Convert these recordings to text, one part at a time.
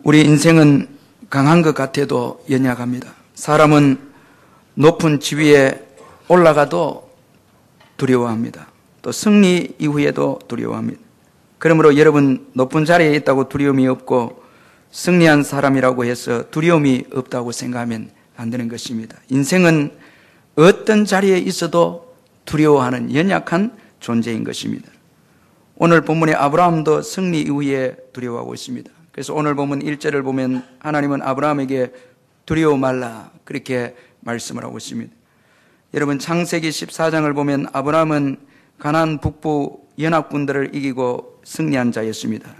우리 인생은 강한 것 같아도 연약합니다. 사람은 높은 지위에 올라가도 두려워합니다. 또 승리 이후에도 두려워합니다. 그러므로 여러분 높은 자리에 있다고 두려움이 없고 승리한 사람이라고 해서 두려움이 없다고 생각하면 안 되는 것입니다. 인생은 어떤 자리에 있어도 두려워하는 연약한 존재인 것입니다. 오늘 본문의 아브라함도 승리 이후에 두려워하고 있습니다. 그래서 오늘 본문 1절을 보면 하나님은 아브라함에게 두려워 말라 그렇게 말씀을 하고 있습니다. 여러분 창세기 14장을 보면 아브라함은 가나안 북부 연합군들을 이기고 승리한 자였습니다.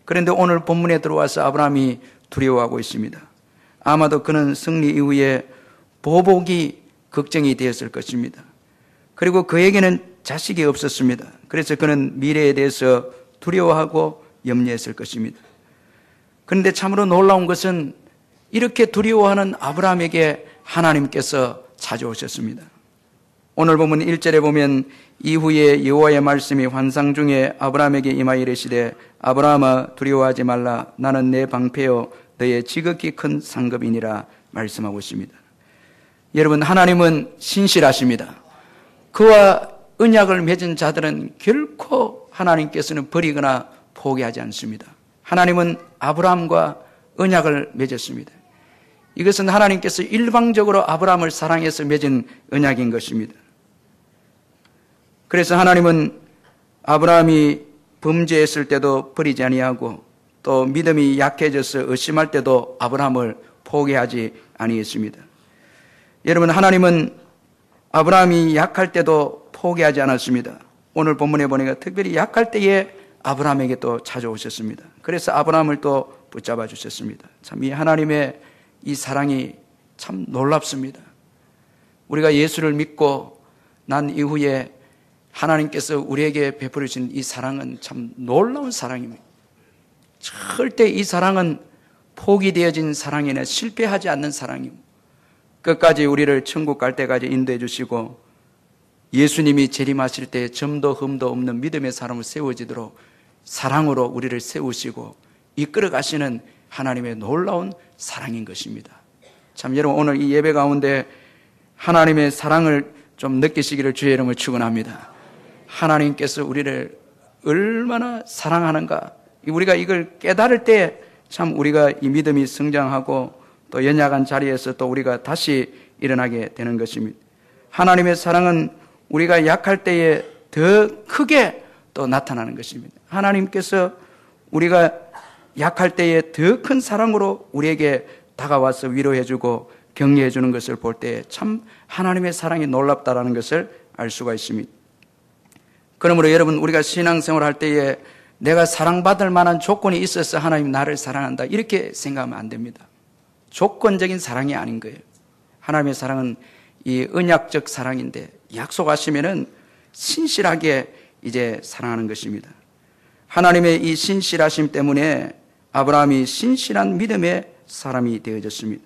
그런데 오늘 본문에 들어와서 아브라함이 두려워하고 있습니다. 아마도 그는 승리 이후에 보복이 걱정이 되었을 것입니다. 그리고 그에게는 자식이 없었습니다. 그래서 그는 미래에 대해서 두려워하고 염려했을 것입니다. 그런데 참으로 놀라운 것은 이렇게 두려워하는 아브라함에게 하나님께서 찾아오셨습니다. 오늘 보면 1절에 보면 이후에 여호와의 말씀이 환상 중에 아브라함에게 임하여 이르시되 아브라함아 두려워하지 말라 나는 내 방패요 너의 지극히 큰 상급이니라 말씀하고 있습니다. 여러분 하나님은 신실하십니다. 그와 언약을 맺은 자들은 결코 하나님께서는 버리거나 포기하지 않습니다. 하나님은 아브라함과 언약을 맺었습니다. 이것은 하나님께서 일방적으로 아브라함을 사랑해서 맺은 언약인 것입니다. 그래서 하나님은 아브라함이 범죄했을 때도 버리지 아니하고 또 믿음이 약해져서 의심할 때도 아브라함을 포기하지 아니했습니다. 여러분 하나님은 아브라함이 약할 때도 포기하지 않았습니다. 오늘 본문에 보니까 특별히 약할 때에 아브라함에게 또 찾아오셨습니다. 그래서 아브라함을 또 붙잡아 주셨습니다. 참 이 하나님의 이 사랑이 참 놀랍습니다. 우리가 예수를 믿고 난 이후에 하나님께서 우리에게 베풀어 주신 이 사랑은 참 놀라운 사랑입니다. 절대 이 사랑은 포기되어진 사랑이 아니라 실패하지 않는 사랑입니다. 끝까지 우리를 천국 갈 때까지 인도해 주시고 예수님이 재림하실 때 점도 흠도 없는 믿음의 사람을 세워지도록 사랑으로 우리를 세우시고 이끌어 가시는 하나님의 놀라운 사랑인 것입니다. 참 여러분 오늘 이 예배 가운데 하나님의 사랑을 좀 느끼시기를 주의 이름으로 축원합니다. 하나님께서 우리를 얼마나 사랑하는가 우리가 이걸 깨달을 때 참 우리가 이 믿음이 성장하고 또 연약한 자리에서 또 우리가 다시 일어나게 되는 것입니다. 하나님의 사랑은 우리가 약할 때에 더 크게 또 나타나는 것입니다. 하나님께서 우리가 약할 때에 더 큰 사랑으로 우리에게 다가와서 위로해주고 격려해주는 것을 볼 때 참 하나님의 사랑이 놀랍다라는 것을 알 수가 있습니다. 그러므로 여러분 우리가 신앙생활 할 때에 내가 사랑받을 만한 조건이 있어서 하나님 나를 사랑한다 이렇게 생각하면 안 됩니다. 조건적인 사랑이 아닌 거예요. 하나님의 사랑은 이 언약적 사랑인데 약속하시면은 신실하게 이제 사랑하는 것입니다. 하나님의 이 신실하심 때문에 아브라함이 신실한 믿음의 사람이 되어졌습니다.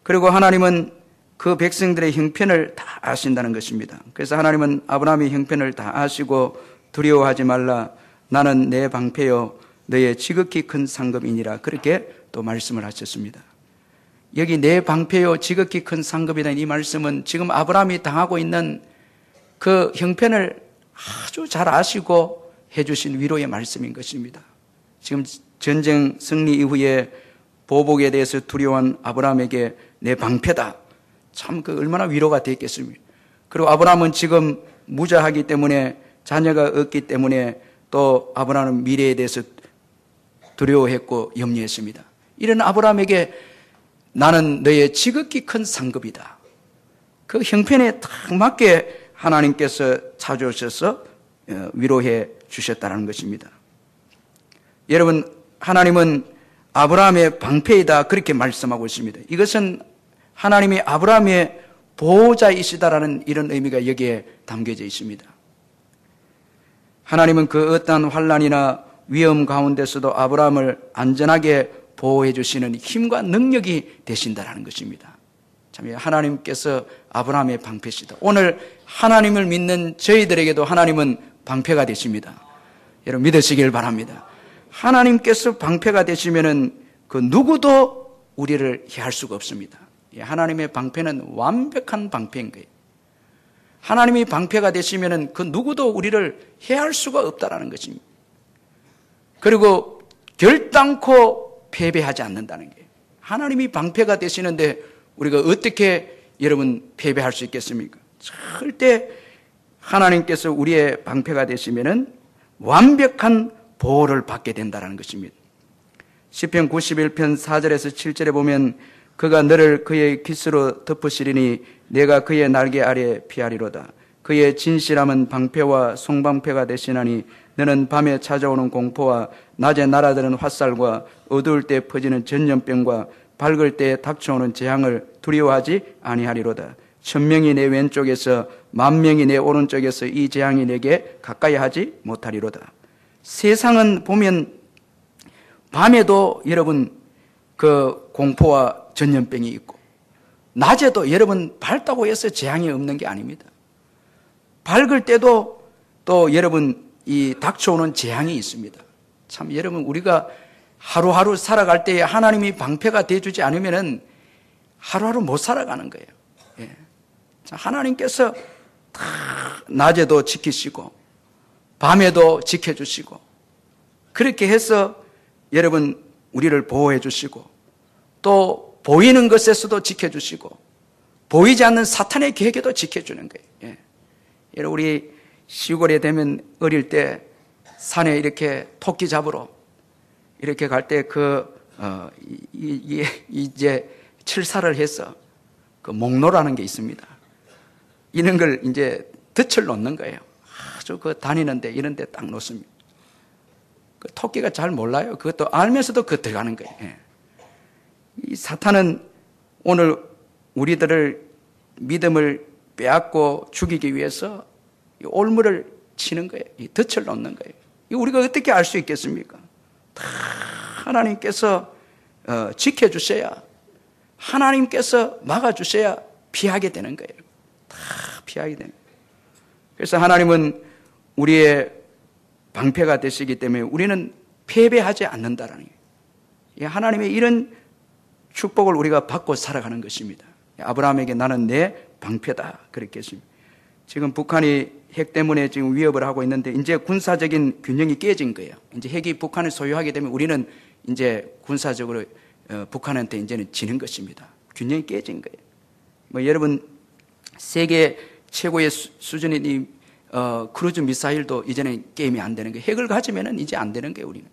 그리고 하나님은 그 백성들의 형편을 다 아신다는 것입니다. 그래서 하나님은 아브라함의 형편을 다 아시고 두려워하지 말라 나는 내 방패요 너의 지극히 큰 상급이니라 그렇게 또 말씀을 하셨습니다. 여기 내 방패요 지극히 큰 상급이라는 이 말씀은 지금 아브라함이 당하고 있는 그 형편을 아주 잘 아시고 해주신 위로의 말씀인 것입니다. 지금 전쟁 승리 이후에 보복에 대해서 두려워한 아브라함에게 내 방패다. 참 그 얼마나 위로가 됐겠습니까? 그리고 아브라함은 지금 무자하기 때문에 자녀가 없기 때문에 또 아브라함은 미래에 대해서 두려워했고 염려했습니다. 이런 아브라함에게 나는 너의 지극히 큰 상급이다. 그 형편에 딱 맞게 하나님께서 찾아오셔서 위로해 주셨다는 것입니다. 여러분 하나님은 아브라함의 방패이다 그렇게 말씀하고 있습니다. 이것은 하나님이 아브라함의 보호자이시다라는 이런 의미가 여기에 담겨져 있습니다. 하나님은 그 어떠한 환난이나 위험 가운데서도 아브라함을 안전하게 보호해 주시는 힘과 능력이 되신다는 것입니다. 참 하나님께서 아브라함의 방패시다. 오늘 하나님을 믿는 저희들에게도 하나님은 방패가 되십니다. 여러분 믿으시길 바랍니다. 하나님께서 방패가 되시면은 그 누구도 우리를 해할 수가 없습니다. 하나님의 방패는 완벽한 방패인 거예요. 하나님이 방패가 되시면은 그 누구도 우리를 해할 수가 없다라는 것입니다. 그리고 결단코 패배하지 않는다는 거예요. 하나님이 방패가 되시는데 우리가 어떻게 여러분 패배할 수 있겠습니까? 절대 하나님께서 우리의 방패가 되시면은 완벽한 보호를 받게 된다는 것입니다. 시편 91편 4절에서 7절에 보면 그가 너를 그의 깃으로 덮으시리니 내가 그의 날개 아래 피하리로다. 그의 진실함은 방패와 송방패가 되시나니 너는 밤에 찾아오는 공포와 낮에 날아드는 화살과 어두울 때 퍼지는 전염병과 밝을 때 닥쳐오는 재앙을 두려워하지 아니하리로다. 1000명이 내 왼쪽에서 10,000명이 내 오른쪽에서 이 재앙이 내게 가까이 하지 못하리로다. 세상은 보면 밤에도 여러분 그 공포와 전염병이 있고 낮에도 여러분 밝다고 해서 재앙이 없는 게 아닙니다. 밝을 때도 또 여러분 이 닥쳐오는 재앙이 있습니다. 참 여러분 우리가 하루하루 살아갈 때에 하나님이 방패가 되어주지 않으면은 하루하루 못 살아가는 거예요. 예. 하나님께서 다 낮에도 지키시고 밤에도 지켜주시고 그렇게 해서 여러분 우리를 보호해 주시고 또 보이는 것에서도 지켜주시고 보이지 않는 사탄의 계획에도 지켜주는 거예요. 예. 여러분 우리 시골에 되면 어릴 때 산에 이렇게 토끼 잡으러 이렇게 갈 때 이제 철사를 해서 그 목로라는 게 있습니다. 이런 걸 이제 덫을 놓는 거예요. 아주 다니는데 이런 데 딱 놓습니다. 그 토끼가 잘 몰라요. 그것도 알면서도 들어가는 거예요. 예. 이 사탄은 오늘 우리들을 믿음을 빼앗고 죽이기 위해서 올무를 치는 거예요. 이 덫을 놓는 거예요. 이거 우리가 어떻게 알 수 있겠습니까? 다 하나님께서 지켜주셔야 하나님께서 막아주셔야 피하게 되는 거예요. 다 피하게 되는 거예요. 그래서 하나님은 우리의 방패가 되시기 때문에 우리는 패배하지 않는다라는 거예요. 하나님의 이런 축복을 우리가 받고 살아가는 것입니다. 아브라함에게 나는 내 방패다 그렇게 했습니다. 지금 북한이 핵 때문에 지금 위협을 하고 있는데 이제 군사적인 균형이 깨진 거예요. 이제 핵이 북한을 소유하게 되면 우리는 이제 군사적으로 북한한테 이제는 지는 것입니다. 균형이 깨진 거예요. 뭐 여러분 세계 최고의 수준인 이 크루즈 미사일도 이제는 게임이 안 되는 거예요. 핵을 가지면은 이제 안 되는 거예요. 우리는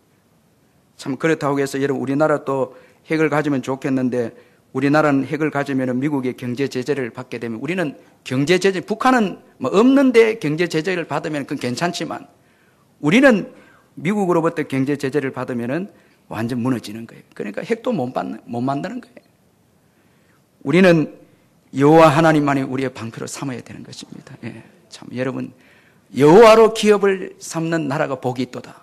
참 그렇다고 해서 여러분 우리나라 또 핵을 가지면 좋겠는데 우리나라는 핵을 가지면 미국의 경제 제재를 받게 되면 우리는 경제 제재, 북한은 뭐 없는데 경제 제재를 받으면 그건 괜찮지만 우리는 미국으로부터 경제 제재를 받으면 완전 무너지는 거예요. 그러니까 핵도 못 만드는 거예요. 우리는 여호와 하나님만이 우리의 방패로 삼아야 되는 것입니다. 예, 참 여러분 여호와로 기업을 삼는 나라가 복이 있도다.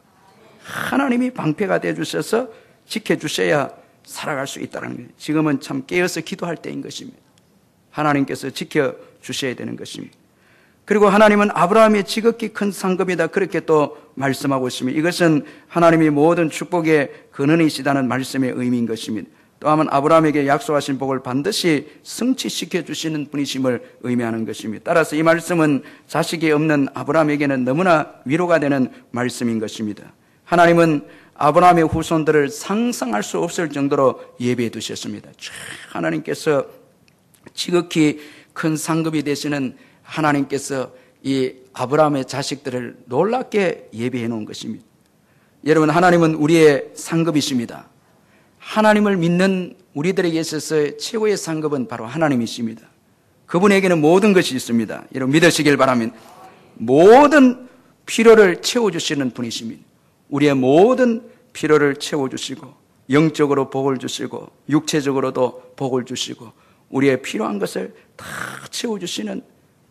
하나님이 방패가 되어 주셔서 지켜주셔야 살아갈 수 있다는 거예요. 지금은 참 깨어서 기도할 때인 것입니다. 하나님께서 지켜주셔야 되는 것입니다. 그리고 하나님은 아브라함이 지극히 큰 상급이다 그렇게 또 말씀하고 있습니다. 이것은 하나님이 모든 축복의 근원이시다는 말씀의 의미인 것입니다. 또한 아브라함에게 약속하신 복을 반드시 성취시켜 주시는 분이심을 의미하는 것입니다. 따라서 이 말씀은 자식이 없는 아브라함에게는 너무나 위로가 되는 말씀인 것입니다. 하나님은 아브라함의 후손들을 상상할 수 없을 정도로 예비해 두셨습니다. 하나님께서 지극히 큰 상급이 되시는 하나님께서 이 아브라함의 자식들을 놀랍게 예비해 놓은 것입니다. 여러분 하나님은 우리의 상급이십니다. 하나님을 믿는 우리들에게 있어서 최고의 상급은 바로 하나님이십니다. 그분에게는 모든 것이 있습니다. 여러분 믿으시길 바랍니다. 모든 필요를 채워주시는 분이십니다. 우리의 모든 필요를 채워주시고 영적으로 복을 주시고 육체적으로도 복을 주시고 우리의 필요한 것을 다 채워주시는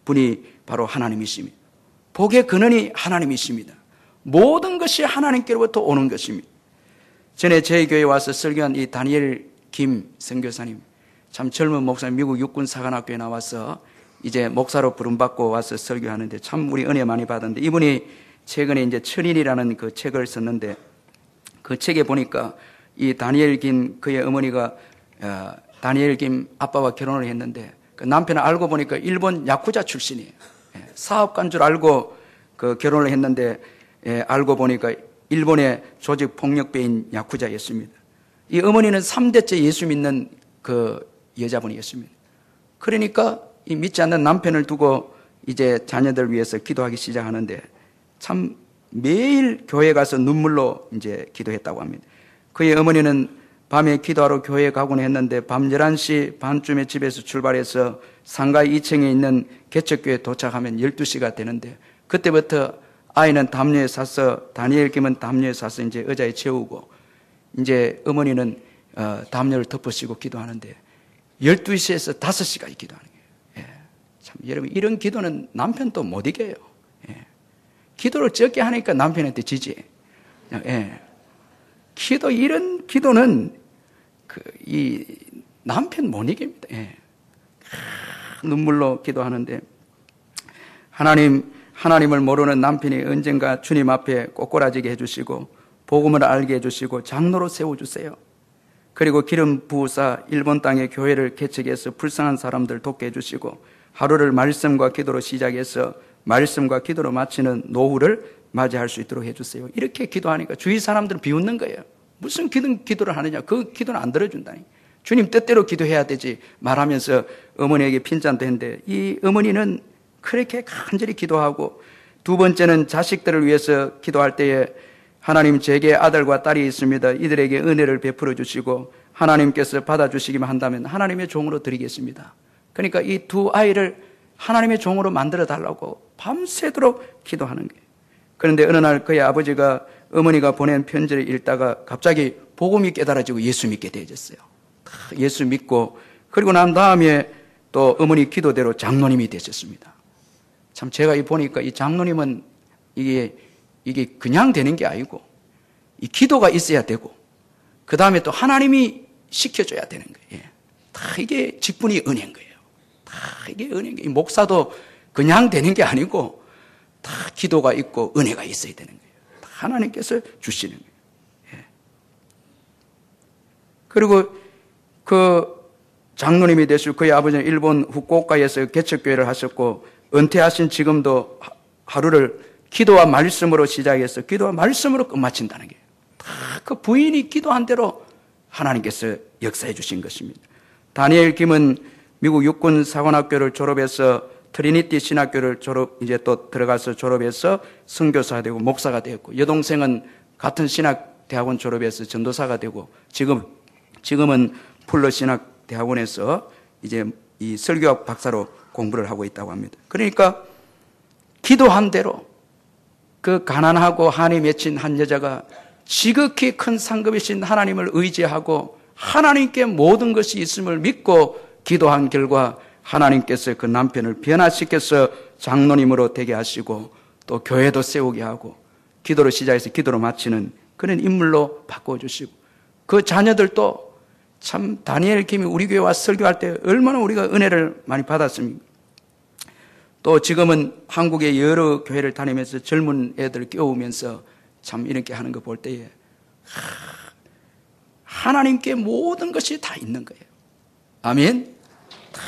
분이 바로 하나님이십니다. 복의 근원이 하나님이십니다. 모든 것이 하나님께로부터 오는 것입니다. 전에 저희 교회에 와서 설교한 이 다니엘 김 선교사님, 참 젊은 목사님, 미국 육군사관학교에 나와서 이제 목사로 부름받고 와서 설교하는데 참 우리 은혜 많이 받았는데 이분이 최근에 이제 천인이라는 그 책을 썼는데 그 책에 보니까 이 다니엘 김 그의 어머니가 다니엘 김 아빠와 결혼을 했는데 그 남편을 알고 보니까 일본 야쿠자 출신이에요. 사업가인 줄 알고 그 결혼을 했는데 알고 보니까 일본의 조직 폭력배인 야쿠자였습니다. 이 어머니는 3대째 예수 믿는 그 여자분이었습니다. 그러니까 이 믿지 않는 남편을 두고 이제 자녀들 위해서 기도하기 시작하는데 참 매일 교회 가서 눈물로 이제 기도했다고 합니다. 그의 어머니는 밤에 기도하러 교회에 가곤 했는데 밤 11시 반쯤에 집에서 출발해서 상가 2층에 있는 개척교회에 도착하면 12시가 되는데 그때부터 아이는 담요에 싸서 다니엘 김은 담요에 싸서 이제 의자에 채우고 이제 어머니는 담요를 덮으시고 기도하는데 12시에서 5시까지 기도하는 거예요. 참 여러분 이런 기도는 남편도 못 이겨요. 기도를 적게 하니까 남편한테 지지. 이런 기도는 이 남편 못 이깁니다. 눈물로 기도하는데 하나님을 모르는 남편이 언젠가 주님 앞에 꼬꾸라지게 해주시고 복음을 알게 해주시고 장로로 세워주세요. 그리고 기름 부으사 일본 땅에 교회를 개척해서 불쌍한 사람들 돕게 해주시고 하루를 말씀과 기도로 시작해서 말씀과 기도로 마치는 노후를 맞이할 수 있도록 해주세요. 이렇게 기도하니까 주위 사람들은 비웃는 거예요. 무슨 기도를 하느냐. 그 기도는 안 들어준다니. 주님 뜻대로 기도해야 되지 말하면서 어머니에게 핀잔도 했는데 이 어머니는 그렇게 간절히 기도하고 두 번째는 자식들을 위해서 기도할 때에 하나님 제게 아들과 딸이 있습니다. 이들에게 은혜를 베풀어 주시고 하나님께서 받아주시기만 한다면 하나님의 종으로 드리겠습니다. 그러니까 이 두 아이를 하나님의 종으로 만들어 달라고 밤새도록 기도하는 거예요. 그런데 어느 날 그의 아버지가 어머니가 보낸 편지를 읽다가 갑자기 복음이 깨달아지고 예수 믿게 되어졌어요. 예수 믿고 그리고 난 다음에 또 어머니 기도대로 장로님이 되셨습니다. 참 제가 보니까 이 장로님은 이게 그냥 되는 게 아니고 이 기도가 있어야 되고 그 다음에 또 하나님이 시켜줘야 되는 거예요. 다 이게 직분이 은혜인 거예요. 다 이게 은혜인 거예요. 목사도 그냥 되는 게 아니고 다 기도가 있고 은혜가 있어야 되는 거예요. 다 하나님께서 주시는 거예요. 그리고 그 장로님이 되시고 그의 아버지는 일본 후쿠오카에서 개척교회를 하셨고 은퇴하신 지금도 하루를 기도와 말씀으로 시작해서 기도와 말씀으로 끝마친다는 게 다 그 부인이 기도한 대로 하나님께서 역사해 주신 것입니다. 다니엘 김은 미국 육군 사관학교를 졸업해서 트리니티 신학교를 이제 또 들어가서 졸업해서 선교사가 되고 목사가 되었고 여동생은 같은 신학대학원 졸업해서 전도사가 되고 지금은 풀러 신학대학원에서 이제 이 설교학 박사로 공부를 하고 있다고 합니다. 그러니까 기도한 대로 그 가난하고 한이 맺힌 한 여자가 지극히 큰 상급이신 하나님을 의지하고 하나님께 모든 것이 있음을 믿고 기도한 결과 하나님께서 그 남편을 변화시켜서 장로님으로 되게 하시고 또 교회도 세우게 하고 기도로 시작해서 기도로 마치는 그런 인물로 바꿔주시고 그 자녀들도 참 다니엘 김이 우리 교회 와 설교할 때 얼마나 우리가 은혜를 많이 받았습니까? 또 지금은 한국의 여러 교회를 다니면서 젊은 애들 깨우면서 참 이렇게 하는 거 볼 때에 하나님께 모든 것이 다 있는 거예요. 아멘. 다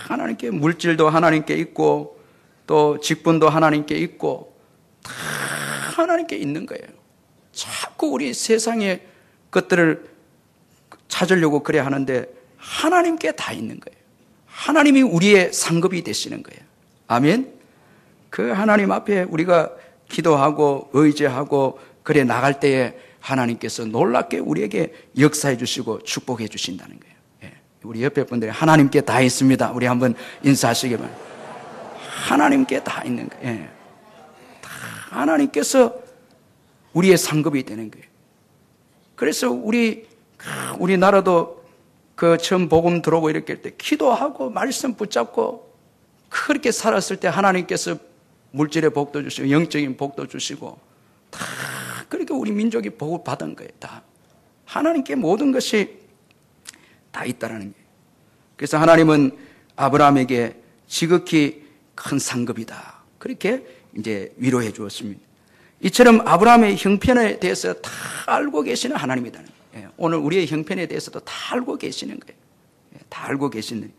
하나님께 물질도 하나님께 있고 또 직분도 하나님께 있고 다 하나님께 있는 거예요. 자꾸 우리 세상의 것들을 찾으려고 그래 하는데 하나님께 다 있는 거예요. 하나님이 우리의 상급이 되시는 거예요. 아멘. 그 하나님 앞에 우리가 기도하고 의지하고 그래 나갈 때에 하나님께서 놀랍게 우리에게 역사해 주시고 축복해 주신다는 거예요. 우리 옆에 분들이 하나님께 다 있습니다. 우리 한번 인사하시기 바랍니다. 하나님께 다 있는 거예요. 다 하나님께서 우리의 상급이 되는 거예요. 그래서 우리나라도 그 처음 복음 들어오고 이렇게 할 때 기도하고 말씀 붙잡고 그렇게 살았을 때 하나님께서 물질의 복도 주시고 영적인 복도 주시고 다 그렇게 우리 민족이 복을 받은 거예요. 다 하나님께 모든 것이 다 있다라는 거예요. 그래서 하나님은 아브라함에게 지극히 큰 상급이다. 그렇게 이제 위로해 주었습니다. 이처럼 아브라함의 형편에 대해서 다 알고 계시는 하나님이다. 오늘 우리의 형편에 대해서도 다 알고 계시는 거예요. 다 알고 계시는.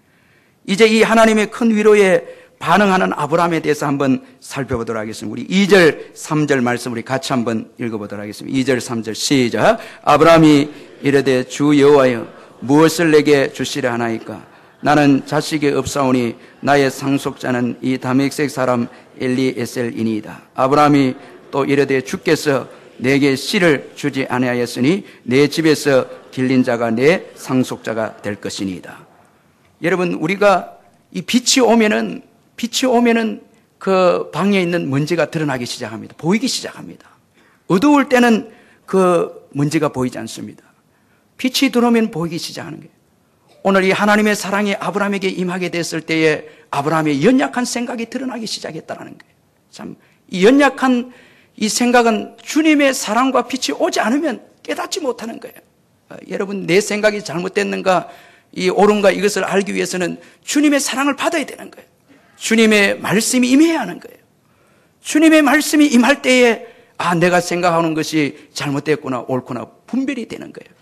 이제 이 하나님의 큰 위로에 반응하는 아브라함에 대해서 한번 살펴보도록 하겠습니다. 우리 2절, 3절 말씀 우리 같이 한번 읽어보도록 하겠습니다. 2절, 3절 시작. 아브라함이 이르되 주 여호와여 무엇을 내게 주시려 하나이까? 나는 자식이 없사오니 나의 상속자는 이 다메섹 사람 엘리에셀이니이다. 아브라함이 또 이르되 주께서 내게 씨를 주지 아니하였으니 내 집에서 길린 자가 내 상속자가 될 것이니이다. 여러분, 우리가 이 빛이 오면은 그 방에 있는 먼지가 드러나기 시작합니다. 보이기 시작합니다. 어두울 때는 그 먼지가 보이지 않습니다. 빛이 들어오면 보이기 시작하는 거예요. 오늘 이 하나님의 사랑이 아브라함에게 임하게 됐을 때에 아브라함의 연약한 생각이 드러나기 시작했다는 거예요. 참, 이 연약한 이 생각은 주님의 사랑과 빛이 오지 않으면 깨닫지 못하는 거예요. 여러분, 내 생각이 잘못됐는가, 이 옳은가 이것을 알기 위해서는 주님의 사랑을 받아야 되는 거예요. 주님의 말씀이 임해야 하는 거예요. 주님의 말씀이 임할 때에 내가 생각하는 것이 잘못됐구나 옳구나 분별이 되는 거예요.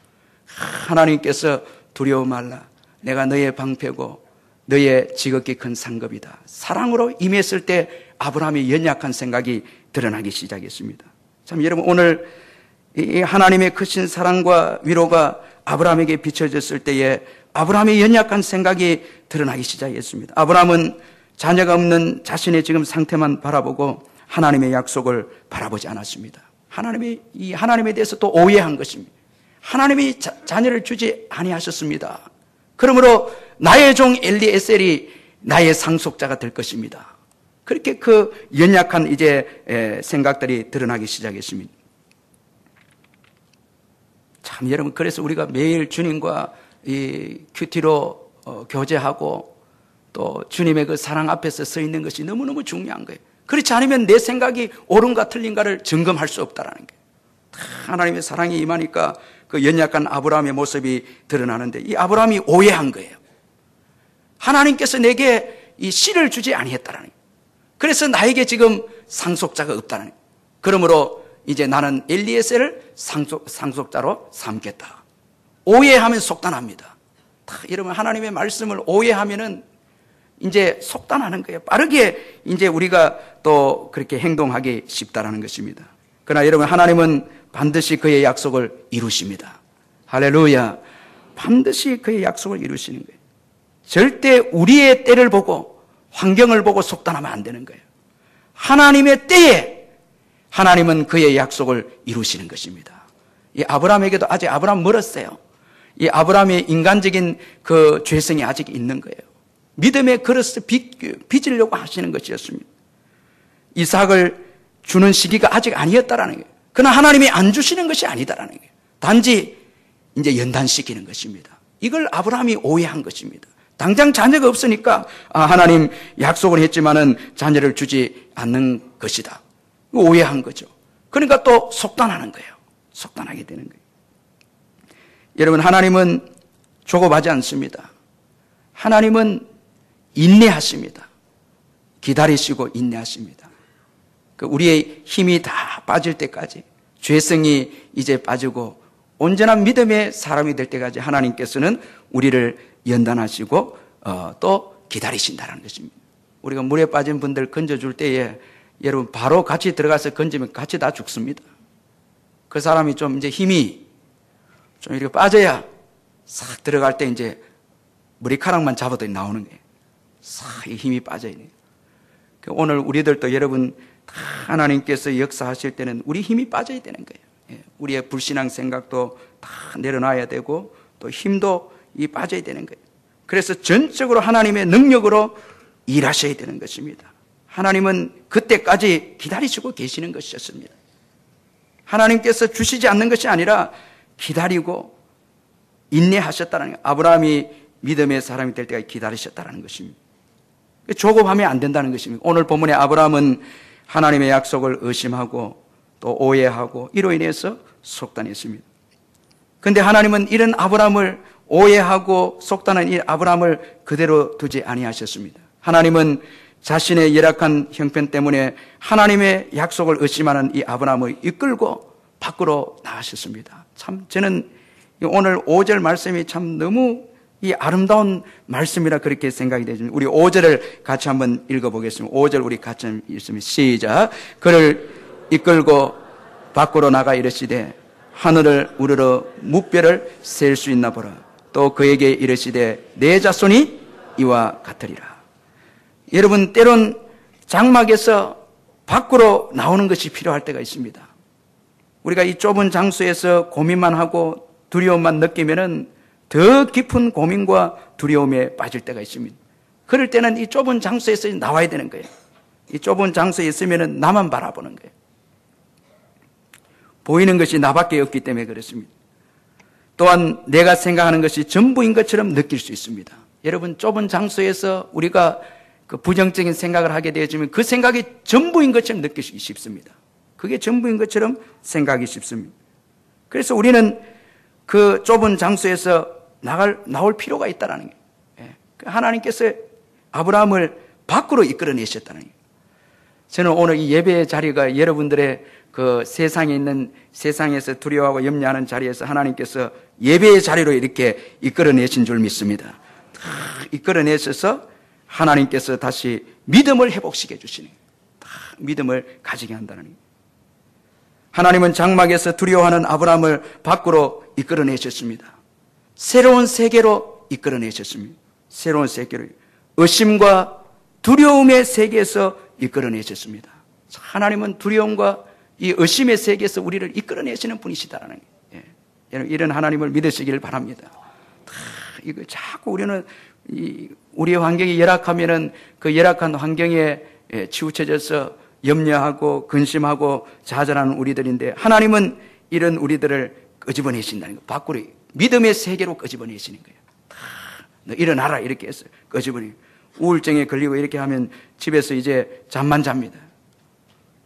하나님께서 두려워 말라. 내가 너의 방패고 너의 지극히 큰 상급이다. 사랑으로 임했을 때 아브라함의 연약한 생각이 드러나기 시작했습니다. 참, 여러분, 오늘 이 하나님의 크신 사랑과 위로가 아브라함에게 비춰졌을 때에 아브라함의 연약한 생각이 드러나기 시작했습니다. 아브라함은 자녀가 없는 자신의 지금 상태만 바라보고 하나님의 약속을 바라보지 않았습니다. 하나님에 대해서 또 오해한 것입니다. 하나님이 자녀를 주지 아니하셨습니다. 그러므로 나의 종 엘리에셀이 나의 상속자가 될 것입니다. 그렇게 그 연약한 이제 생각들이 드러나기 시작했습니다. 참, 여러분, 그래서 우리가 매일 주님과 이 큐티로 교제하고 또 주님의 그 사랑 앞에서 서 있는 것이 너무너무 중요한 거예요. 그렇지 않으면 내 생각이 옳은가 틀린가를 점검할 수 없다는 거예요. 하나님의 사랑이 임하니까 그 연약한 아브라함의 모습이 드러나는데 이 아브라함이 오해한 거예요. 하나님께서 내게 이 씨를 주지 아니했다라는 거예요. 그래서 나에게 지금 상속자가 없다는 거예요. 그러므로 이제 나는 엘리에셀을 상속자로 삼겠다. 오해하면 속단합니다. 여러분, 하나님의 말씀을 오해하면은 이제 속단하는 거예요. 빠르게 이제 우리가 또 그렇게 행동하기 쉽다라는 것입니다. 그러나 여러분, 하나님은 반드시 그의 약속을 이루십니다. 할렐루야. 반드시 그의 약속을 이루시는 거예요. 절대 우리의 때를 보고 환경을 보고 속단하면 안 되는 거예요. 하나님의 때에 하나님은 그의 약속을 이루시는 것입니다. 이 아브라함에게도 아직 아브라함 멀었어요. 이 아브라함의 인간적인 그 죄성이 아직 있는 거예요. 믿음의 그릇을 빚으려고 하시는 것이었습니다. 이삭을 주는 시기가 아직 아니었다라는 거예요. 그러나 하나님이 안 주시는 것이 아니다라는 거예요. 단지 이제 연단시키는 것입니다. 이걸 아브라함이 오해한 것입니다. 당장 자녀가 없으니까 하나님 약속을 했지만은 자녀를 주지 않는 것이다. 오해한 거죠. 그러니까 또 속단하는 거예요. 속단하게 되는 거예요. 여러분, 하나님은 조급하지 않습니다. 하나님은 인내하십니다. 기다리시고 인내하십니다. 우리의 힘이 다 빠질 때까지, 죄성이 이제 빠지고 온전한 믿음의 사람이 될 때까지 하나님께서는 우리를 연단하시고 또 기다리신다는 것입니다. 우리가 물에 빠진 분들 건져줄 때에 여러분, 바로 같이 들어가서 건지면 같이 다 죽습니다. 그 사람이 좀 이제 힘이 좀 이렇게 빠져야 싹 들어갈 때 이제 머리카락만 잡아도 나오는 거예요. 싹 힘이 빠져야 돼요. 오늘 우리들도 여러분, 하나님께서 역사하실 때는 우리 힘이 빠져야 되는 거예요. 우리의 불신앙 생각도 다 내려놔야 되고 또 힘도 빠져야 되는 거예요. 그래서 전적으로 하나님의 능력으로 일하셔야 되는 것입니다. 하나님은 그때까지 기다리시고 계시는 것이었습니다. 하나님께서 주시지 않는 것이 아니라 기다리고 인내하셨다는 거예요. 아브라함이 믿음의 사람이 될 때까지 기다리셨다는 것입니다. 조급하면 안 된다는 것입니다. 오늘 본문의 아브라함은 하나님의 약속을 의심하고 또 오해하고 이로 인해서 속단했습니다. 그런데 하나님은 이런 아브라함을 오해하고 속단한 이 아브라함을 그대로 두지 아니하셨습니다. 하나님은 자신의 열악한 형편 때문에 하나님의 약속을 의심하는 이 아브라함을 이끌고 밖으로 나가셨습니다. 참 저는 오늘 5절 말씀이 참 너무 이 아름다운 말씀이라 그렇게 생각이 되죠. 우리 5절을 같이 한번 읽어보겠습니다. 5절 우리 같이 읽습니다. 시작. 그를 이끌고 밖으로 나가 이르시되 하늘을 우러러 무뼈를 셀 수 있나 보라. 또 그에게 이르시되 내 자손이 이와 같으리라. 여러분, 때론 장막에서 밖으로 나오는 것이 필요할 때가 있습니다. 우리가 이 좁은 장소에서 고민만 하고 두려움만 느끼면은 더 깊은 고민과 두려움에 빠질 때가 있습니다. 그럴 때는 이 좁은 장소에서 나와야 되는 거예요. 이 좁은 장소에 있으면은 나만 바라보는 거예요. 보이는 것이 나밖에 없기 때문에 그렇습니다. 또한 내가 생각하는 것이 전부인 것처럼 느낄 수 있습니다. 여러분, 좁은 장소에서 우리가 그 부정적인 생각을 하게 되어지면 그 생각이 전부인 것처럼 느끼기 쉽습니다. 그게 전부인 것처럼 생각이 쉽습니다. 그래서 우리는 그 좁은 장소에서 나올 필요가 있다는 거예요. 하나님께서 아브라함을 밖으로 이끌어내셨다는 거예요. 저는 오늘 이 예배의 자리가 여러분들의 그 세상에서 두려워하고 염려하는 자리에서 하나님께서 예배의 자리로 이렇게 이끌어내신 줄 믿습니다. 이끌어내셔서 하나님께서 다시 믿음을 회복시켜 주시는 거예요. 믿음을 가지게 한다는 거예요. 하나님은 장막에서 두려워하는 아브라함을 밖으로 이끌어내셨습니다. 새로운 세계로 이끌어내셨습니다. 새로운 세계로 의심과 두려움의 세계에서 이끌어내셨습니다. 하나님은 두려움과 이 의심의 세계에서 우리를 이끌어내시는 분이시다라는 거예요. 여러분, 이런 하나님을 믿으시길 바랍니다. 이거 자꾸 우리는 우리의 환경이 열악하면은 그 열악한 환경에 치우쳐져서 염려하고 근심하고 좌절하는 우리들인데, 하나님은 이런 우리들을 끄집어내신다는 거예요. 밖으로 믿음의 세계로 끄집어내시는 거예요. 너 일어나라 이렇게 해서 끄집어내. 우울증에 걸리고 이렇게 하면 집에서 이제 잠만 잡니다.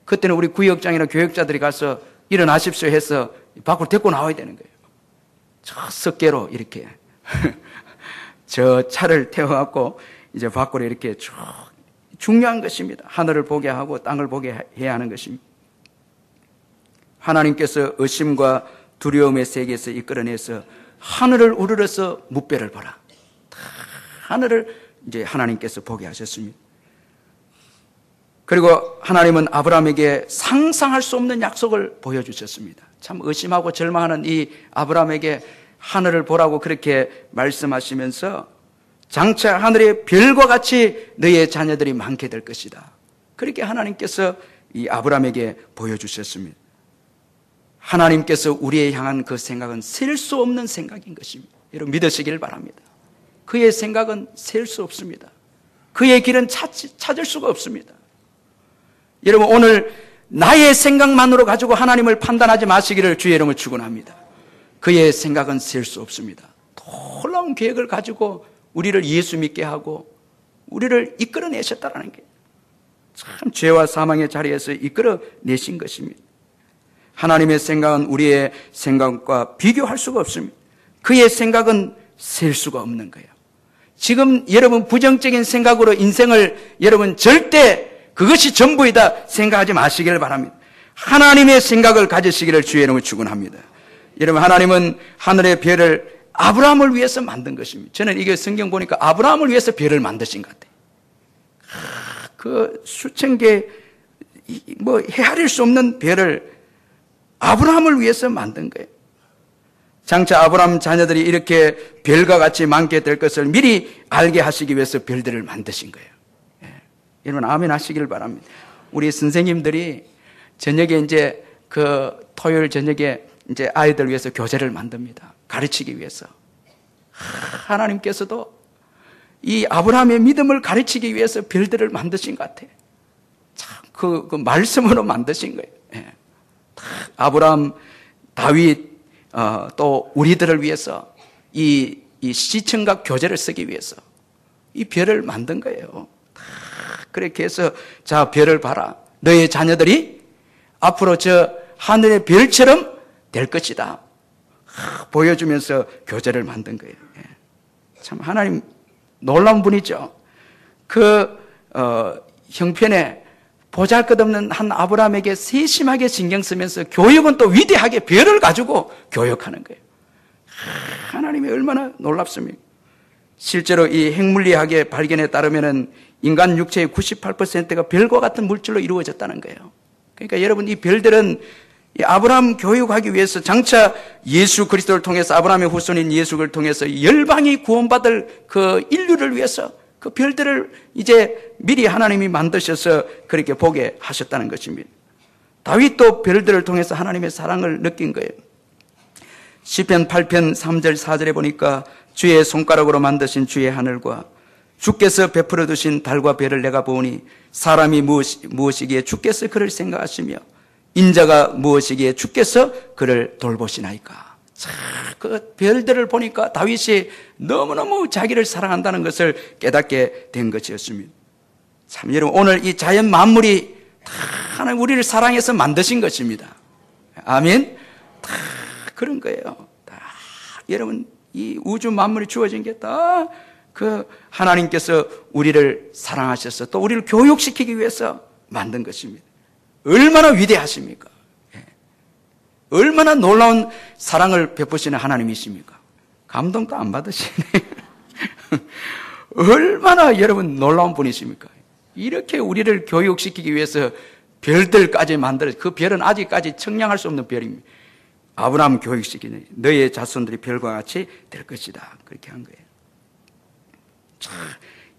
그때는 우리 구역장이나 교역자들이 가서 일어나십시오 해서 밖으로 데리고 나와야 되는 거예요. 저 석계로 이렇게 저 차를 태워갖고 이제 밖으로 이렇게 쭉. 중요한 것입니다. 하늘을 보게 하고 땅을 보게 해야 하는 것입니다. 하나님께서 의심과 두려움의 세계에서 이끌어내서 하늘을 우러러서 무뼈를 보라. 하늘을 이제 하나님께서 보게 하셨습니다. 그리고 하나님은 아브라함에게 상상할 수 없는 약속을 보여주셨습니다. 참 의심하고 절망하는 이 아브라함에게 하늘을 보라고 그렇게 말씀하시면서 장차 하늘의 별과 같이 너의 자녀들이 많게 될 것이다. 그렇게 하나님께서 이 아브라함에게 보여주셨습니다. 하나님께서 우리에 향한 그 생각은 셀 수 없는 생각인 것입니다. 여러분 믿으시길 바랍니다. 그의 생각은 셀 수 없습니다. 그의 길은 찾을 수가 없습니다. 여러분 오늘 나의 생각만으로 가지고 하나님을 판단하지 마시기를 주의 이름으로 축원합니다. 그의 생각은 셀 수 없습니다. 놀라운 계획을 가지고 우리를 예수 믿게 하고 우리를 이끌어내셨다는 게 참 죄와 사망의 자리에서 이끌어내신 것입니다. 하나님의 생각은 우리의 생각과 비교할 수가 없습니다. 그의 생각은 셀 수가 없는 거예요. 지금 여러분 부정적인 생각으로 인생을 여러분 절대 그것이 전부이다 생각하지 마시길 바랍니다. 하나님의 생각을 가지시기를 주의 이름으로 축원합니다. 여러분 하나님은 하늘의 별을 아브라함을 위해서 만든 것입니다. 저는 이게 성경 보니까 아브라함을 위해서 별을 만드신 것 같아요. 그 수천 개 헤아릴 수 없는 별을 아브라함을 위해서 만든 거예요. 장차 아브라함 자녀들이 이렇게 별과 같이 많게 될 것을 미리 알게 하시기 위해서 별들을 만드신 거예요. 여러분 아멘 하시길 바랍니다. 우리 선생님들이 저녁에 이제 그 토요일 저녁에 이제 아이들 위해서 교재를 만듭니다. 가르치기 위해서. 하나님께서도 이 아브라함의 믿음을 가르치기 위해서 별들을 만드신 것 같아요. 참 그 말씀으로 만드신 거예요. 예. 아브라함, 다윗, 또 우리들을 위해서 이 시청각 교재를 쓰기 위해서 이 별을 만든 거예요. 그렇게 해서 자 별을 봐라. 너의 자녀들이 앞으로 저 하늘의 별처럼 될 것이다. 보여주면서 교재를 만든 거예요. 참 하나님 놀라운 분이죠. 형편에 보잘것없는 한 아브라함에게 세심하게 신경 쓰면서 교육은 또 위대하게 별을 가지고 교육하는 거예요. 하나님이 얼마나 놀랍습니까? 실제로 이 핵물리학의 발견에 따르면은 인간 육체의 98%가 별과 같은 물질로 이루어졌다는 거예요. 그러니까 여러분, 이 별들은 이 아브라함 교육하기 위해서 장차 예수 그리스도를 통해서, 아브라함의 후손인 예수를 통해서 열방이 구원받을 그 인류를 위해서 그 별들을 이제 미리 하나님이 만드셔서 그렇게 보게 하셨다는 것입니다. 다윗도 별들을 통해서 하나님의 사랑을 느낀 거예요. 시편 8편 3절 4절에 보니까 주의 손가락으로 만드신 주의 하늘과 주께서 베풀어 두신 달과 별을 내가 보니 사람이 무엇이기에 주께서 그를 생각하시며 인자가 무엇이기에 주께서 그를 돌보시나이까. 그 별들을 보니까 다윗이 너무너무 자기를 사랑한다는 것을 깨닫게 된 것이었습니다. 참 여러분, 오늘 이 자연 만물이 다 하나님 우리를 사랑해서 만드신 것입니다. 아멘. 다 그런 거예요. 다 여러분, 이 우주 만물이 주어진 게 다 그 하나님께서 우리를 사랑하셔서 또 우리를 교육시키기 위해서 만든 것입니다. 얼마나 위대하십니까? 얼마나 놀라운 사랑을 베푸시는 하나님이십니까? 감동도 안 받으시네. 얼마나 여러분 놀라운 분이십니까? 이렇게 우리를 교육시키기 위해서 별들까지 만들어, 그 별은 아직까지 측량할 수 없는 별입니다. 아브라함 교육시키는 너의 자손들이 별과 같이 될 것이다. 그렇게 한 거예요.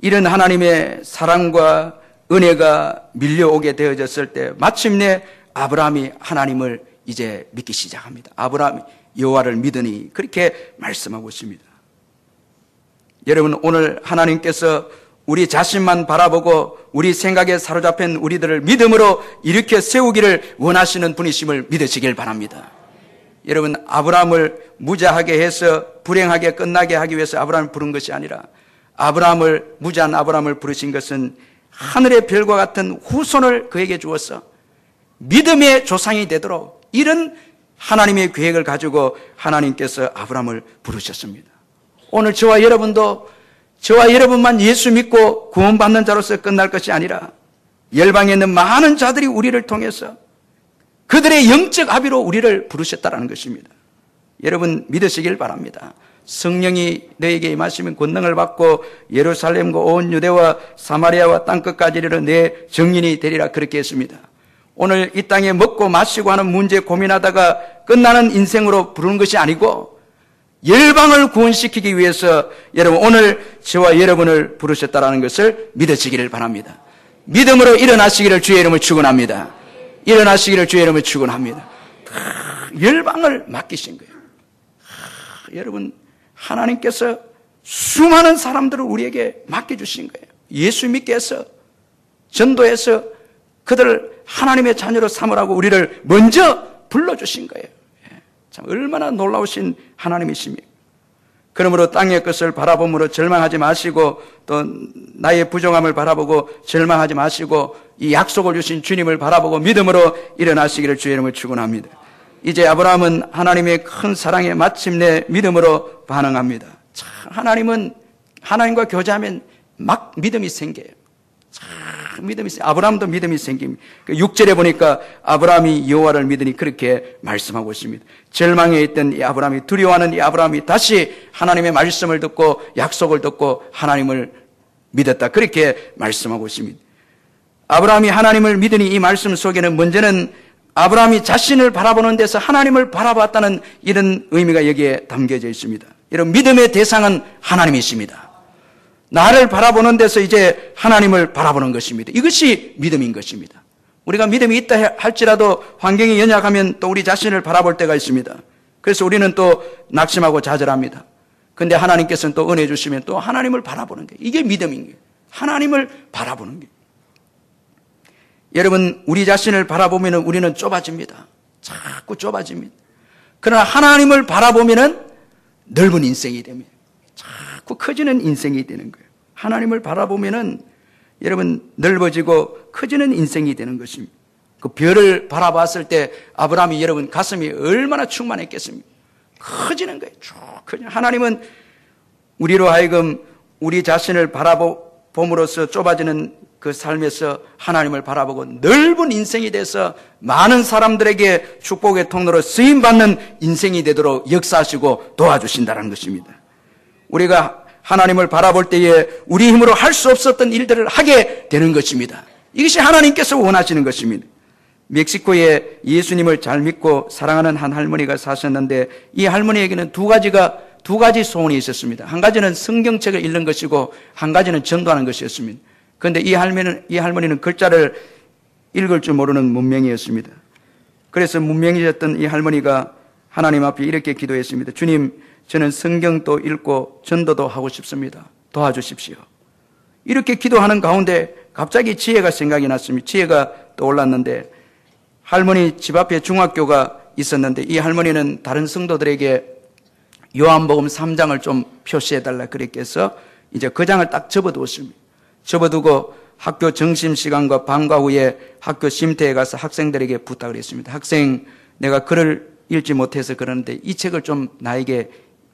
이런 하나님의 사랑과 은혜가 밀려오게 되어졌을 때 마침내 아브라함이 하나님을 이제 믿기 시작합니다. 아브라함이 여호와를 믿으니 그렇게 말씀하고 있습니다. 여러분, 오늘 하나님께서 우리 자신만 바라보고 우리 생각에 사로잡힌 우리들을 믿음으로 일으켜 세우기를 원하시는 분이심을 믿으시길 바랍니다. 여러분, 아브라함을 무자하게 해서 불행하게 끝나게 하기 위해서 아브라함을 부른 것이 아니라 무자한 아브라함을 부르신 것은 하늘의 별과 같은 후손을 그에게 주어서 믿음의 조상이 되도록 이런 하나님의 계획을 가지고 하나님께서 아브라함을 부르셨습니다. 오늘 저와 여러분만 예수 믿고 구원받는 자로서 끝날 것이 아니라 열방에 있는 많은 자들이 우리를 통해서 그들의 영적 합의로 우리를 부르셨다는 것입니다. 여러분, 믿으시길 바랍니다. 성령이 너에게 임하시면 권능을 받고 예루살렘과 온 유대와 사마리아와 땅끝까지 이르러 내 증인이 되리라. 그렇게 했습니다. 오늘 이 땅에 먹고 마시고 하는 문제 고민하다가 끝나는 인생으로 부르는 것이 아니고 열방을 구원시키기 위해서 여러분, 오늘 저와 여러분을 부르셨다는 것을 믿으시기를 바랍니다. 믿음으로 일어나시기를 주의 이름을 축원합니다. 일어나시기를 주의 이름을 축원합니다. 열방을 맡기신 거예요. 여러분, 하나님께서 수많은 사람들을 우리에게 맡겨주신 거예요. 예수 믿게 해서, 전도해서 그들을 하나님의 자녀로 삼으라고 우리를 먼저 불러주신 거예요. 참 얼마나 놀라우신 하나님이십니까? 그러므로 땅의 것을 바라봄으로 절망하지 마시고 또 나의 부정함을 바라보고 절망하지 마시고 이 약속을 주신 주님을 바라보고 믿음으로 일어나시기를 주의 이름을 축원합니다. 이제 아브라함은 하나님의 큰 사랑에 마침내 믿음으로 반응합니다. 참 하나님은 하나님과 교제하면 막 믿음이 생겨요. 아브라함도 믿음이 생깁니다. 6절에 보니까 아브라함이 여호와를 믿으니 그렇게 말씀하고 있습니다. 절망에 있던 이 아브라함이, 두려워하는 이 아브라함이 다시 하나님의 말씀을 듣고 약속을 듣고 하나님을 믿었다. 그렇게 말씀하고 있습니다. 아브라함이 하나님을 믿으니 이 말씀 속에는 먼저는 아브라함이 자신을 바라보는 데서 하나님을 바라봤다는 이런 의미가 여기에 담겨져 있습니다. 이런 믿음의 대상은 하나님이십니다. 나를 바라보는 데서 이제 하나님을 바라보는 것입니다. 이것이 믿음인 것입니다. 우리가 믿음이 있다 할지라도 환경이 연약하면 또 우리 자신을 바라볼 때가 있습니다. 그래서 우리는 또 낙심하고 좌절합니다. 그런데 하나님께서는 또 은혜 주시면 또 하나님을 바라보는 게 이게 믿음인 거예요. 하나님을 바라보는 게. 여러분, 우리 자신을 바라보면 우리는 좁아집니다. 자꾸 좁아집니다. 그러나 하나님을 바라보면 넓은 인생이 됩니다. 자꾸 커지는 인생이 되는 거예요. 하나님을 바라보면은 여러분 넓어지고 커지는 인생이 되는 것입니다. 그 별을 바라봤을 때 아브라함이 여러분 가슴이 얼마나 충만했겠습니까? 커지는 거예요. 쭉 커지는. 하나님은 우리로 하여금 우리 자신을 바라봄으로써 좁아지는 그 삶에서 하나님을 바라보고 넓은 인생이 돼서 많은 사람들에게 축복의 통로로 쓰임받는 인생이 되도록 역사하시고 도와주신다는 것입니다. 우리가 하나님을 바라볼 때에 우리 힘으로 할 수 없었던 일들을 하게 되는 것입니다. 이것이 하나님께서 원하시는 것입니다. 멕시코에 예수님을 잘 믿고 사랑하는 한 할머니가 사셨는데 이 할머니에게는 두 가지 소원이 있었습니다. 한 가지는 성경책을 읽는 것이고 한 가지는 전도하는 것이었습니다. 그런데 이 할머니는 글자를 읽을 줄 모르는 문명이었습니다. 그래서 문명이셨던 이 할머니가 하나님 앞에 이렇게 기도했습니다. 주님, 저는 성경도 읽고 전도도 하고 싶습니다. 도와주십시오. 이렇게 기도하는 가운데 갑자기 지혜가 생각이 났습니다. 지혜가 떠올랐는데 할머니 집 앞에 중학교가 있었는데 이 할머니는 다른 성도들에게 요한복음 3장을 좀 표시해달라 그랬게 해서 이제 그 장을 딱 접어두었습니다. 접어두고 학교 점심시간과 방과 후에 학교 쉼터에 가서 학생들에게 부탁을 했습니다. 학생, 내가 글을 읽지 못해서 그러는데 이 책을 좀 나에게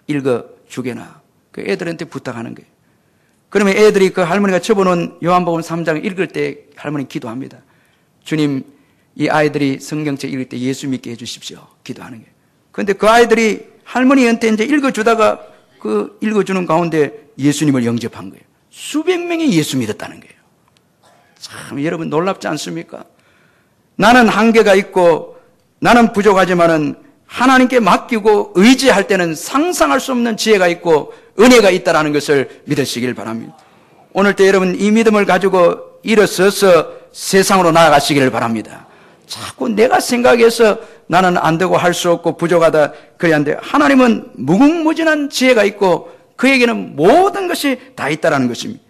읽어주게나. 그 애들한테 부탁하는 거예요. 그러면 애들이 그 할머니가 접어놓은 요한복음 3장을 읽을 때 할머니 기도합니다. 주님, 이 아이들이 성경책 읽을 때 예수 믿게 해주십시오. 기도하는 거예요. 그런데 그 아이들이 할머니한테 이제 읽어주다가 그 읽어주는 가운데 예수님을 영접한 거예요. 수백 명이 예수 믿었다는 거예요. 참 여러분 놀랍지 않습니까? 나는 한계가 있고 나는 부족하지만은 하나님께 맡기고 의지할 때는 상상할 수 없는 지혜가 있고 은혜가 있다는 것을 믿으시길 바랍니다. 오늘 때 여러분 이 믿음을 가지고 일어서서 세상으로 나아가시기를 바랍니다. 자꾸 내가 생각해서 나는 안 되고 할 수 없고 부족하다 그래야 하는데 하나님은 무궁무진한 지혜가 있고 그에게는 모든 것이 다 있다는 것입니다.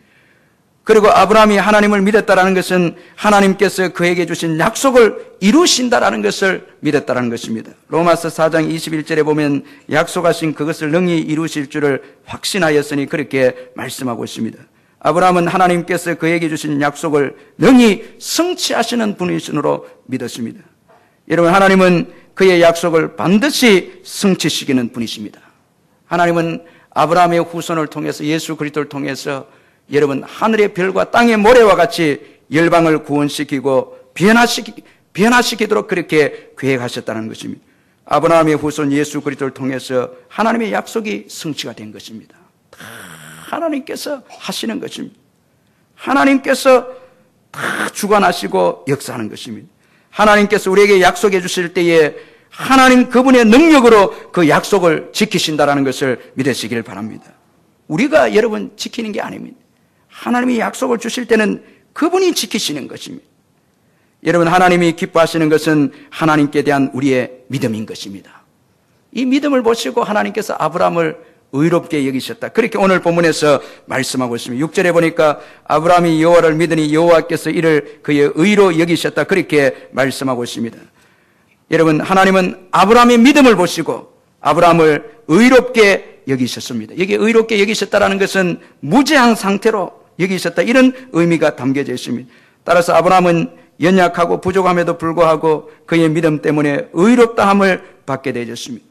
그리고 아브라함이 하나님을 믿었다는 것은 하나님께서 그에게 주신 약속을 이루신다라는 것을 믿었다는 것입니다. 로마서 4장 21절에 보면 약속하신 그것을 능히 이루실 줄을 확신하였으니 그렇게 말씀하고 있습니다. 아브라함은 하나님께서 그에게 주신 약속을 능히 성취하시는 분이시므로 믿었습니다. 여러분 하나님은 그의 약속을 반드시 성취시키는 분이십니다. 하나님은 아브라함의 후손을 통해서 예수 그리스도를 통해서 여러분 하늘의 별과 땅의 모래와 같이 열방을 구원시키고 변화시키도록 그렇게 계획하셨다는 것입니다. 아브라함의 후손 예수 그리스도를 통해서 하나님의 약속이 성취가 된 것입니다. 다 하나님께서 하시는 것입니다. 하나님께서 다 주관하시고 역사하는 것입니다. 하나님께서 우리에게 약속해 주실 때에 하나님 그분의 능력으로 그 약속을 지키신다는 것을 믿으시길 바랍니다. 우리가 여러분 지키는 게 아닙니다. 하나님이 약속을 주실 때는 그분이 지키시는 것입니다. 여러분 하나님이 기뻐하시는 것은 하나님께 대한 우리의 믿음인 것입니다. 이 믿음을 보시고 하나님께서 아브라함을 의롭게 여기셨다. 그렇게 오늘 본문에서 말씀하고 있습니다. 6절에 보니까 아브라함이 여호와를 믿으니 여호와께서 이를 그의 의로 여기셨다. 그렇게 말씀하고 있습니다. 여러분 하나님은 아브라함의 믿음을 보시고 아브라함을 의롭게 여기셨습니다. 여기 의롭게 여기셨다는 것은 무죄한 상태로 여기셨다 이런 의미가 담겨져 있습니다. 따라서 아브라함은 연약하고 부족함에도 불구하고 그의 믿음 때문에 의롭다함을 받게 되었습니다.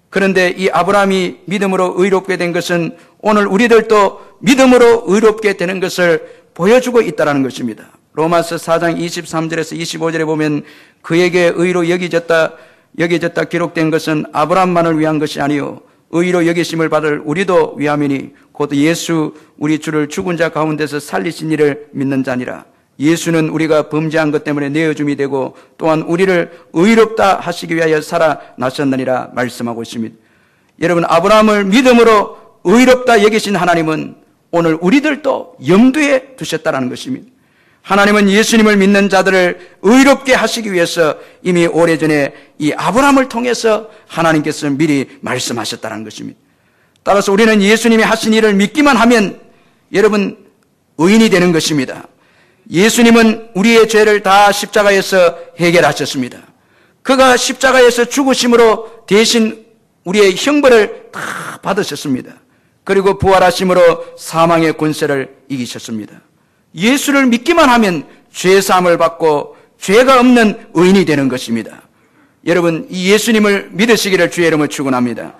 그런데 이 아브라함이 믿음으로 의롭게 된 것은 오늘 우리들도 믿음으로 의롭게 되는 것을 보여주고 있다는 것입니다. 로마서 4장 23절에서 25절에 보면 그에게 의로 여기졌다 기록된 것은 아브라함만을 위한 것이 아니요 의로 여기심을 받을 우리도 위함이니 곧 예수 우리 주를 죽은 자 가운데서 살리신 이를 믿는 자니라. 예수는 우리가 범죄한 것 때문에 내어줌이 되고 또한 우리를 의롭다 하시기 위하여 살아나셨느니라 말씀하고 있습니다. 여러분 아브라함을 믿음으로 의롭다 여기신 하나님은 오늘 우리들도 염두에 두셨다는 것입니다. 하나님은 예수님을 믿는 자들을 의롭게 하시기 위해서 이미 오래전에 이 아브라함을 통해서 하나님께서 미리 말씀하셨다는 것입니다. 따라서 우리는 예수님이 하신 일을 믿기만 하면 여러분 의인이 되는 것입니다. 예수님은 우리의 죄를 다 십자가에서 해결하셨습니다. 그가 십자가에서 죽으심으로 대신 우리의 형벌을 다 받으셨습니다. 그리고 부활하심으로 사망의 권세를 이기셨습니다. 예수를 믿기만 하면 죄사함을 받고 죄가 없는 의인이 되는 것입니다. 여러분 이 예수님을 믿으시기를 주의 이름으로 축원합니다.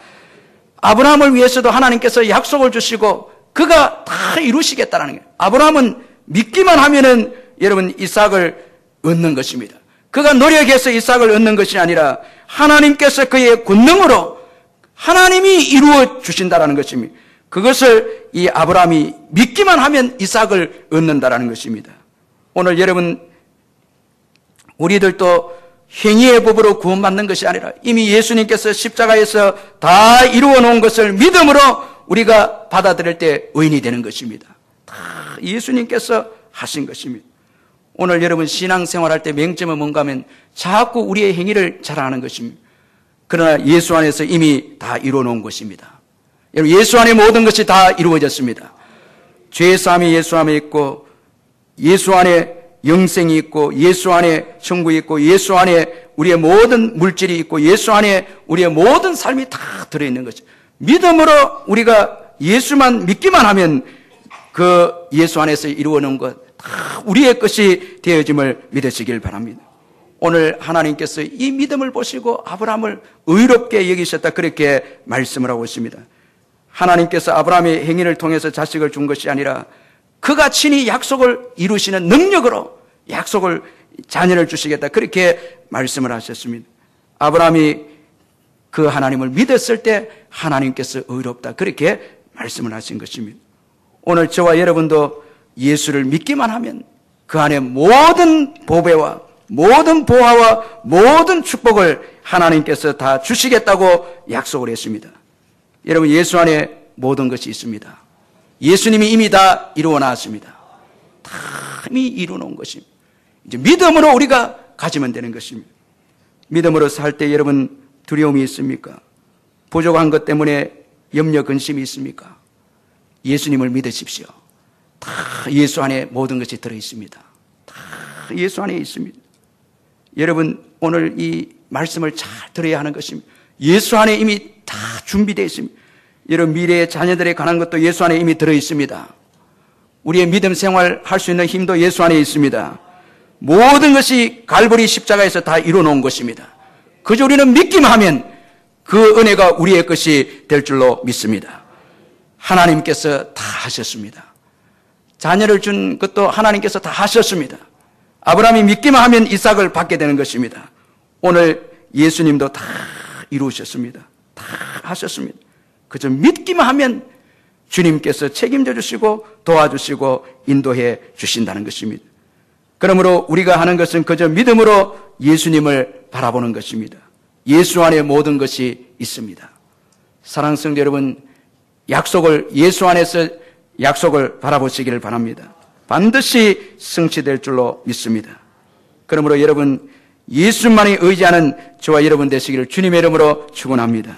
아브라함을 위해서도 하나님께서 약속을 주시고 그가 다 이루시겠다는 거예요. 아브라함은 믿기만 하면은 여러분 이삭을 얻는 것입니다. 그가 노력해서 이삭을 얻는 것이 아니라 하나님께서 그의 권능으로 하나님이 이루어 주신다라는 것입니다. 그것을 이 아브라함이 믿기만 하면 이삭을 얻는다라는 것입니다. 오늘 여러분 우리들도 행위의 법으로 구원받는 것이 아니라 이미 예수님께서 십자가에서 다 이루어 놓은 것을 믿음으로 우리가 받아들일 때 의인이 되는 것입니다. 다 예수님께서 하신 것입니다. 오늘 여러분 신앙생활할 때 맹점은 뭔가 하면 자꾸 우리의 행위를 자랑하는 것입니다. 그러나 예수 안에서 이미 다 이루어 놓은 것입니다. 여러분 예수 안에 모든 것이 다 이루어졌습니다. 죄사함이 예수 안에 있고 예수 안에 영생이 있고 예수 안에 천국이 있고 예수 안에 우리의 모든 물질이 있고 예수 안에 우리의 모든 삶이 다 들어있는 것이죠. 믿음으로 우리가 예수만 믿기만 하면 그 예수 안에서 이루어놓은 것 다 우리의 것이 되어짐을 믿으시길 바랍니다. 오늘 하나님께서 이 믿음을 보시고 아브라함을 의롭게 여기셨다 그렇게 말씀을 하고 있습니다. 하나님께서 아브라함의 행위를 통해서 자식을 준 것이 아니라 그가 친히 약속을 이루시는 능력으로 약속을 자녀를 주시겠다 그렇게 말씀을 하셨습니다. 아브라함이 그 하나님을 믿었을 때 하나님께서 의롭다 그렇게 말씀을 하신 것입니다. 오늘 저와 여러분도 예수를 믿기만 하면 그 안에 모든 보배와 모든 보화와 모든 축복을 하나님께서 다 주시겠다고 약속을 했습니다. 여러분 예수 안에 모든 것이 있습니다. 예수님이 이미 다 이루어 놨습니다. 다 이미 이루어 놓은 것입니다. 이제 믿음으로 우리가 가지면 되는 것입니다. 믿음으로 살 때 여러분 두려움이 있습니까? 부족한 것 때문에 염려 근심이 있습니까? 예수님을 믿으십시오. 다 예수 안에 모든 것이 들어있습니다. 다 예수 안에 있습니다. 여러분 오늘 이 말씀을 잘 들어야 하는 것입니다. 예수 안에 이미 다 준비되어 있습니다. 여러분 미래의 자녀들에 관한 것도 예수 안에 이미 들어있습니다. 우리의 믿음 생활 할 수 있는 힘도 예수 안에 있습니다. 모든 것이 갈보리 십자가에서 다 이루어 놓은 것입니다. 그저 우리는 믿기만 하면 그 은혜가 우리의 것이 될 줄로 믿습니다. 하나님께서 다 하셨습니다. 자녀를 준 것도 하나님께서 다 하셨습니다. 아브라함이 믿기만 하면 이삭을 받게 되는 것입니다. 오늘 예수님도 다 이루셨습니다. 다 하셨습니다. 그저 믿기만 하면 주님께서 책임져 주시고 도와주시고 인도해 주신다는 것입니다. 그러므로 우리가 하는 것은 그저 믿음으로 예수님을 바라보는 것입니다. 예수 안에 모든 것이 있습니다. 사랑하는 성도 여러분, 약속을 예수 안에서 약속을 바라보시기를 바랍니다. 반드시 성취될 줄로 믿습니다. 그러므로 여러분 예수만이 의지하는 저와 여러분 되시기를 주님의 이름으로 축원합니다.